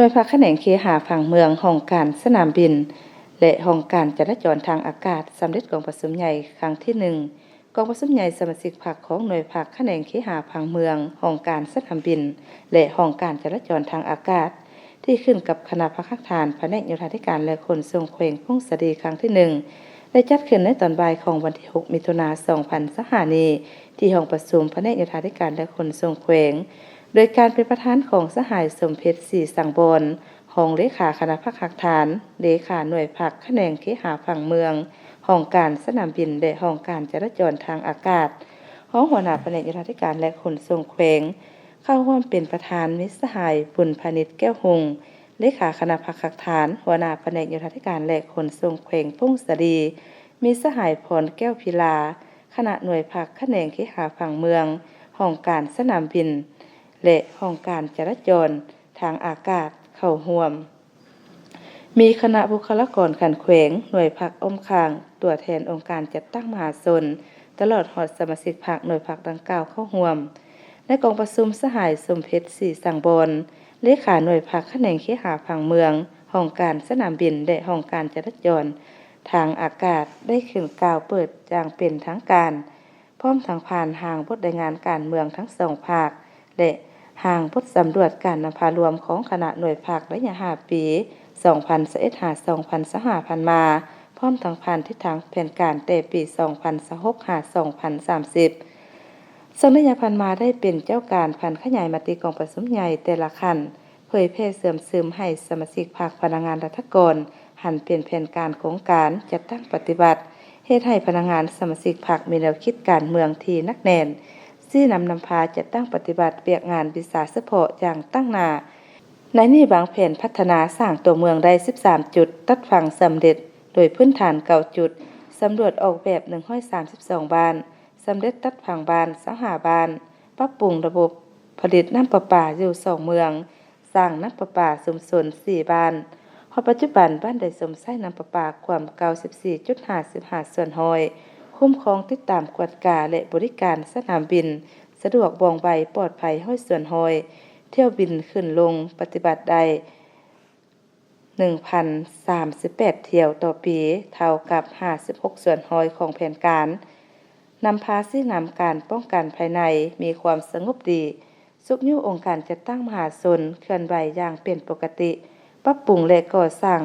โดยภาคแขนงเคหะผังเมืองห้องการสนามบินและห้องการจราจรทางอากาศสำเร็จกองประชุมใหญ่ครั้งที่1กองประชุมใหญ่สมาชิกพรรคของหน่วยภาคแขนงเคหะผังเมืองห้องการสนามบินและห้องการจราจรทางอากาศที่ขึ้นกับคณะพักทานแผนกโยธาธิการและขนส่งแขวงพงศดีครั้งที่1ได้จัดขึ้นในตอนบ่ายของวันที่6มิถุนายน2025นี้ที่ห้องประชุมแผนกโยธาธิการและขนส่งแขวงโดยการเป็นประธานของสหายสมเพชรศรีสังบรห้องเลขาคณะพักฐานเลขาหน่วยพักแขนงเคหะผังเมืองห้องการสนามบินและห้องการจราจรทางอากาศห้องหัวหน้าแผนกโยธาธิการและขนส่งแขวงเข้าร่วมเป็นประธานมิตรสหายบุญพาณิชย์แก้วหงเลขาคณะพักฐานหัวหน้าแผนกโยธาธิการและขนส่งแขวงพงศดีมีสหายพรแก้วพิลาคณะหน่วยพักแขนงเคหะผังเมืองห้องการสนามบินและห้องการจราจรทางอากาศเข้าร่วมมีคณะบุคลากรขันแขวงหน่วยพักอ้อมคางตัวแทนองค์การจัดตั้งมหาชนตลอดหอดสมาชิกพรรคหน่วยพักดังกล่าวเข้าร่วมในกองประชุมสหายสมเพชรศรีสังบรเลขาหน่วยพักแขนงเคหะผังเมืองห้องการสนามบินและห้องการจราจรทางอากาศได้ขึ้นกล่าวเปิดอย่างเป็นทางการพร้อมทั้งผ่านทางบทรายงานการเมืองทั้งสองภาคและห่างบทสำรวจการนำพารวมของคณะหน่วยภาคระยะ5 ปี2021-2025ผ่านมาพร้อมทั้งผ่านทิศทางแผนการแต่ปี2026-2030ซึ่งระยะผ่านมาได้เป็นเจ้าการพันขยายมติกองประชุมใหญ่แต่ละขั้นเผยแพร่เสริมซึมให้สมาชิกพรรคพนักงานรัฐกรหันเป็นแผนการโครงการจัดตั้งปฏิบัติเฮ็ดให้พนักงานสมาชิกพรรคมีแนวคิดการเมืองที่นักแน่นที่นำพาจัดตั้งปฏิบัติเปียกงานวิสาเฉพาะอย่างตั้งหน้าในนี้บางแผนพัฒนาสร้างตัวเมืองได้13จุดตัดฝั่งสำเร็จโดยพื้นฐาน9จุดสำรวจออกแบบ132บ้านสำเร็จตัดฝั่งบ้าน25บ้านปรับปรุงระบบผลิตน้ำประปาอยู่2เมืองสร้างน้ำประปาชุมชน4บ้านพอปัจจุบันบ้านได้สมใช้น้ำประปาความ 94.55 ส่วนห้อยคุ้มครองติดตามกวดกาและบริการสนามบินสะดวกว่องไวปลอดภัยห้อยส่วนห้อยเที่ยวบินขึ้นลงปฏิบัติได้ 1,038 เที่ยวต่อปีเท่ากับ56ส่วนห้อยของแผนการนำพาซึ่งนำการป้องกันภายในมีความสงบดีสุขอยู่องค์การจัดตั้งมหาชนเคลื่อนไหวอย่างเป็นปกติปรับปรุงและก่อสร้าง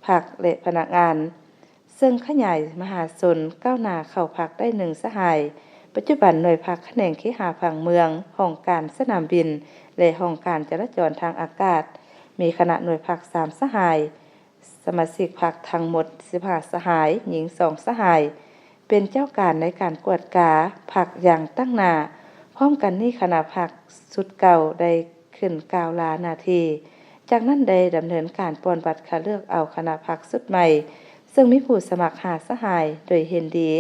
พักและพนักงานซึ่งขยายมหาชนก้าวหน้าเข้าพักได้1สหายปัจจุบันหน่วยพักแขนงเคหะผังเมืองห้องการสนามบินและห้องการจราจรทางอากาศมีคณะหน่วยพัก3สหายสมาชิกพักทั้งหมด15สหายหญิง2สหายเป็นเจ้าการในการกวดกาพักอย่างตั้งหน้าพร้อมกันนี้คณะพักสุดเก่าได้ขึ้นกาวลานาทีจากนั้นได้ดำเนินการปอนบัตรคัดเลือกเอาคณะพักสุดใหม่ซึ่งมีผู้สมัคร5สหายโดยเห็นดี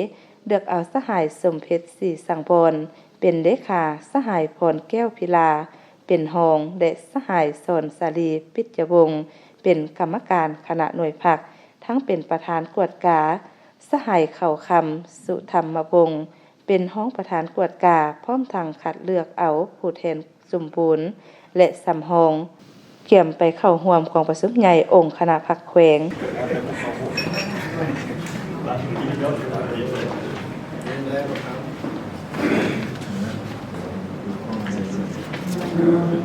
เลือกเอาสหายสมเพชรศรีสังบรเป็นเลขาสหายพรแก้วพิลาเป็นรองและสหายสอนสาลีปิจวงศ์เป็นกรรมการคณะหน่วยพักทั้งเป็นประธานกวดกาสหายเข่าคำสุธรรมวงศ์เป็นห้องประธานกวดกาพร้อมทางคัดเลือกเอาผู้แทนสมบูรณ์และสำรองเกี่ยมไปเข้าร่วมของประชุมใหญ่องค์คณะพักแขวงเ